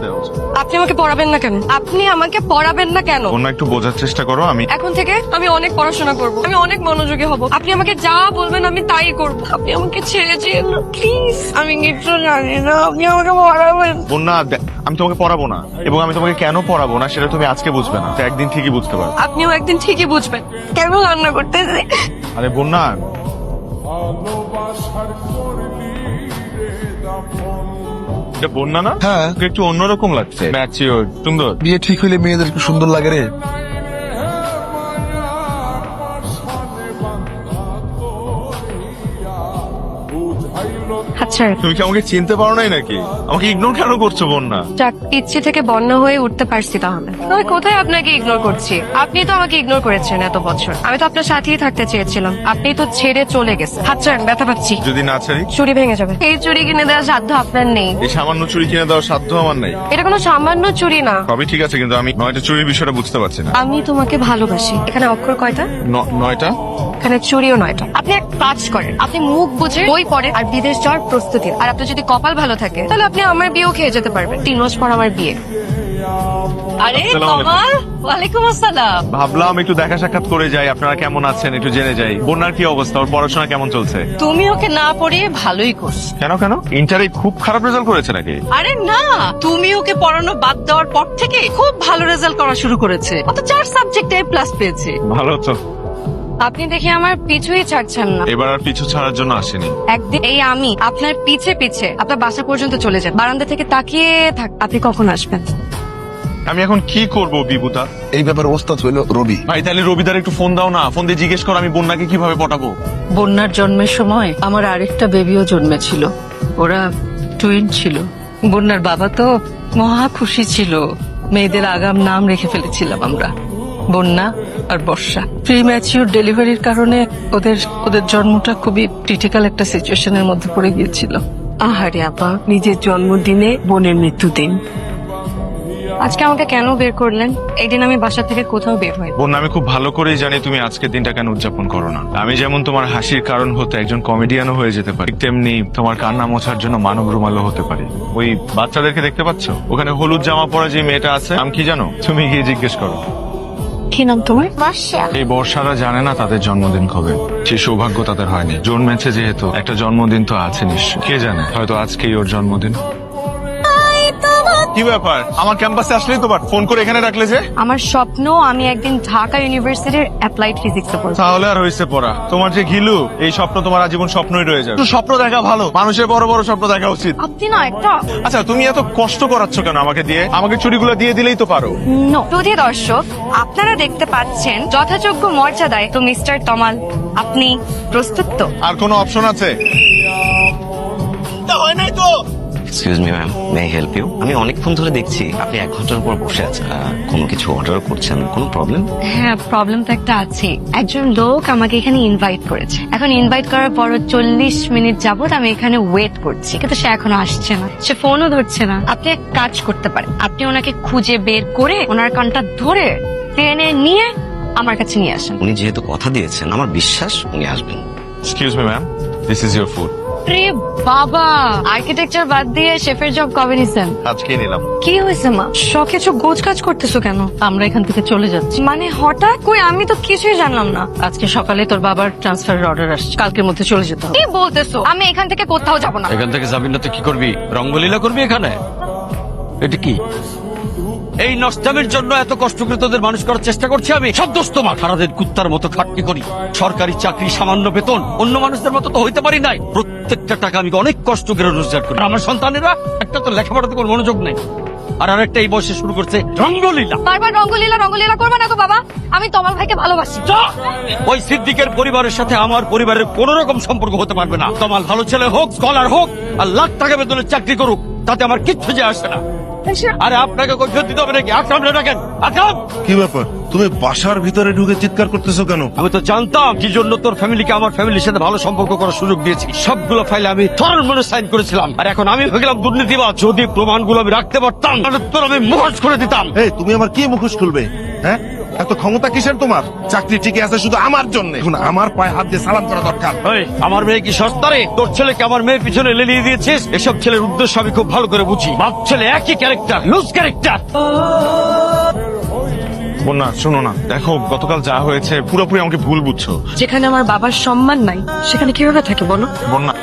দেওয়া উচিত। আপনি আমাকে পড়াবেন না কেন? আপনি আমাকে পড়াবেন না কেন? অন্য একটু বোঝার চেষ্টা করো। আমি এখন থেকে আমি অনেক পড়াশোনা করব, আমি অনেক মনোযোগী হব। আপনি আমাকে যা বলবেন আমি তাই করব। আপনি আমাকে ছেড়ে যেন প্লিজ। আমি কিছু জানি না, আপনি আমাকে পড়াবেন। বন্যা, আমি তোমাকে পড়াবো না, এবং আমি তোমাকে কেন পড়াবো না সেটা তুমি আজকে বুঝবে না, একদিন ঠিকই বুঝতে পারবে। আপনিও একদিন ঠিকই বুঝবেন কেন রান্না করতেছে। আরে বন্যা, এটা বন্যা না? হ্যাঁ। ওকে একটু অন্যরকম লাগছে, ম্যাচিওর, সুন্দর। বিয়ে ঠিক হইলে মেয়েদের একটু সুন্দর লাগে রে। আচ্ছা তুমি কি আমাকে চিনতে পারো নাই নাকি? আমাকে ইগনোর কেন করছো বন্যা? যাক, ইচ্ছে থেকে বন্যা হয়ে উঠতে পারছি। তাহলে আমি কোথায় আপনাকে ইগনোর করছি? আপনি তো আমাকে ইগনোর করেছেন এত বছর। আমি তো আপনার সাথেই থাকতে চেয়েছিলাম, আপনি তো ছেড়ে চলে গেছেন। আচ্ছা, ব্যথা পাচ্ছি। যদি না ছাড়ি? চুরি ভেঙে যাবে। এই চুরি কিনে দেওয়ার সাধ্য আপনার নেই। এই সামান্য চুরি কিনে দেওয়ার সাধ্য আমার নাই। এটা কোনো সামান্য চুরি না। সবই ঠিক আছে, কিন্তু আমি 9টা চুরির বিষয়টা বুঝতে পারছি না। আমি তোমাকে ভালোবাসি। এখানে অক্ষর কয়টা? 9টা? এখানে চুরিও 9টা। আপনি এক কাজ করেন, আপনি মুখ বুঝে বই পড়েন আর বিদেশ যাওয়ার প্রস্তুতি। আর আপনার যদি কপাল ভালো থাকে তাহলে আপনি আমার বিয়েও খেয়ে যেতে পারবেন। 3 মাস পর আমার বিয়ে। আরে আসসালামু আলাইকুম। কমাল, ওয়ালাইকুম আসসালাম। ভাবলাম একটু দেখা সাক্ষাৎ করে যাই, আপনারা কেমন আছেন একটু জেনে যাই। বন্যার কি অবস্থা, ওর পড়াশোনা কেমন চলছে? তুমি ওকে না পড়িয়ে ভালোই করছো। কেন কেন, ইন্টারে খুব খারাপ রেজাল্ট করেছে নাকি? আরে না, তুমি ওকে পড়ানো বাদ দেওয়ার পর থেকে খুব ভালো রেজাল্ট করা শুরু করেছে। ও তো 4 সাবজেক্টে প্লাস পেয়েছে। ভালো তো। আপনি দেখি আমার পিছুই ছাড়ছেন না। এবার আর পিছু ছাড়ার জন্য আসেনি। একদিন এই আমি আপনার পিছে পিছে আপনার বাসা পর্যন্ত চলে যান। বারান্দা থেকে তাকিয়ে থাক, আপনি কখন আসবেন। আমি এখন কি করব বিভূতা? এই ব্যাপারে ওস্তাদ হইল রবি। ভাই তাহলে রবিদার একটু ফোন দাও না, ফোন দিয়ে জিজ্ঞেস করো আমি বন্যাকে কিভাবে পটাবো। বন্যার জন্মের সময় আমার আরেকটা বেবিও জন্মেছিল, ওরা টুইন ছিল। বন্যার বাবা তো মহা খুশি ছিল, মেয়েদের আগাম নাম রেখে ফেলেছিলাম আমরা, বন্যা আর বর্ষা। প্রি ম্যাচিউর ডেলিভারির কারণে ওদের ওদের জন্মটা খুবই ক্রিটিক্যাল একটা সিচুয়েশনের মধ্যে পড়ে গিয়েছিল। আহারে আপা, নিজের জন্মদিনে বোনের মৃত্যুদিন। আজকে আমাকে কেন বের করলেন? এই দিন আমি বাসা থেকে কোথাও বের হই। বন্যা, আমি খুব ভালো করেই জানি তুমি আজকের দিনটা কেন উদযাপন করো না। আমি যেমন তোমার হাসির কারণ হতে একজন কমেডিয়ানও হয়ে যেতে পারি, তেমনি তোমার কান্না মোছার জন্য মানব রুমালও হতে পারি। ওই বাচ্চাদেরকে দেখতে পাচ্ছ ওখানে, হলুদ জামা পরা যে মেয়েটা আছে, নাম কি জানো? তুমি গিয়ে জিজ্ঞেস করো। কি নাম তোমার? এই বর্ষারা জানে না তাদের জন্মদিন কবে, সেই সৌভাগ্য তাদের হয়নি। জন্মেছে যেহেতু একটা জন্মদিন তো আছে নিশ্চয়, কে জানে হয়তো আজকেই ওর জন্মদিন। কি ব্যাপার, আমার ক্যাম্পাসে আসলেই তোমার ফোন করে এখানে রাখলে যে? আমার স্বপ্ন আমি একদিন ঢাকা ইউনিভার্সিটির অ্যাপ্লাইড ফিজিক্সে পড়ব। তাহলে আর হয়েছে পড়া। তোমার যে ঘিলু, এই স্বপ্ন তোমার আজীবন স্বপ্নই রয়ে যাবে। স্বপ্ন দেখা ভালো, মানুষের বড় বড় স্বপ্ন দেখা উচিত। আপনি না একটা আচ্ছা, তুমি এত কষ্ট করাচ্ছ কেন আমাকে দিয়ে? আমাকে চুরিগুলো দিয়ে দিলেই তো পারো। সুধী দর্শক, আপনারা দেখতে পাচ্ছেন যথাযোগ্য মর্যাদায় তো মিস্টার তমাল, আপনি প্রস্তুত তো? আর কোনো অপশন আছে? হয় নাই তো। Excuse me ma'am, may I help you? আমি অনেকক্ষণ ধরে দেখছি আপনি 1 ঘন্টার উপর বসে আছেন, কোনো কিছু অর্ডার করছেন, কোনো প্রবলেম? হ্যাঁ, প্রবলেম তো একটা আছে। একজন লোক আমাকে এখানে ইনভাইট করেছে। এখন ইনভাইট করার পর 40 মিনিট যাবত আমি এখানে ওয়েট করছি, কিন্তু সে এখনো আসছে না, সে ফোনও ধরছে না। আপনি এক কাজ করতে পারেন, আপনি ওনাকে খুঁজে বের করে ওনার কানটা ধরে ট্রেনে নিয়ে আমার কাছে নিয়ে আসেন। উনি যেহেতু কথা দিয়েছেন, আমার বিশ্বাস উনি আসবেন। Excuse me ma'am, this is your food. রে বাবা, আর্কিটেকচার বাদ দিয়ে শেফের জব কবে নিছেন? আজকেই নিলাম। কি হয়েছে মা, সবকিছু গোছ কাজ করতেছো কেন? আমরা এখান থেকে চলে যাচ্ছি। মানে হঠাৎ? কই, আমি তো কিছুই জানলাম না। আজকে সকালে তোর বাবার ট্রান্সফারের অর্ডার আসছে, কালকের মধ্যে চলে যেতে হবে। কি বলতেছো? আমি এখান থেকে কোথাও যাব না। এখান থেকে যাবি না তো কি করবি? রঙ্গলীলা করবি এখানে? এটা কি? এই নষ্টামের জন্য এত কষ্ট করে তোদের মানুষ করার চেষ্টা করছি আমি। সব দোষ তোমার। সারাদিন কুত্তার মতো খাটনি করি, সরকারি চাকরি, সামান্য বেতন, অন্য মানুষদের মতো তো হইতে পারি নাই। প্রত্যেকটা টাকা আমি অনেক কষ্ট করে রোজগার করি। আর আমার সন্তানেরা একটা তো লেখাপড়াতে কোনো মনোযোগ নেই, আর আরেকটা এই বয়সে শুরু করছে রঙ্গলীলা। বারবার রঙ্গলীলা রঙ্গলীলা করবে না তো বাবা, আমি তমাল ভাইকে ভালোবাসি। যা! ওই সিদ্দিকের পরিবারের সাথে আমার পরিবারের কোন রকম সম্পর্ক হতে পারবে না। তমাল ভালো ছেলে হোক, স্কলার হোক, আর লাখ টাকা বেতনের চাকরি করুক, তাতে আমার কিচ্ছু যে আসে না। আরে আপনাকে কৈফিয়ত দিতে হবে নাকি? আকরাম রে ডাকেন। আকরাম! কি ব্যাপার, তুমি বাসার ভিতরে ঢুকে চিৎকার করতেছো কেন? আমি তো জানতাম কি জন্য তোর ফ্যামিলিকে আমার ফ্যামিলির সাথে ভালো সম্পর্ক করার সুযোগ দিয়েছি। সবগুলো ফাইলে আমি থর মনে সাইন করেছিলাম, আর এখন আমি হয়ে গেলাম দুর্নীতিবাজ। যদি প্রমাণগুলো আমি রাখতে পারতাম তাহলে তোর আমি মুখোশ করে দিতাম। এই, তুমি আমার কি মুখোশ খুলবে? হ্যাঁ, এত ক্ষমতা কিসের তোমার? চাকরি টিকে আছে শুধু আমার জন্য। এখন আমার পায়ে হাত দিয়ে সালাম করা দরকার। এই, আমার মেয়ে কি সস্তারে? তোর ছেলেকে আমার মেয়ের পিছনে লেলিয়ে দিয়েছিস। এসব ছেলের উদ্দেশ্য আমি খুব ভালো করে বুঝি। বাপ ছেলে একই ক্যারেক্টার, লুজ ক্যারেক্টার। বন্যা শোনো না, দেখো গতকাল যা হয়েছে পুরোপুরি আমাকে ভুল বুঝছো। যেখানে আমার বাবার সম্মান নাই সেখানে কিভাবে থাকে বলো? বন্যা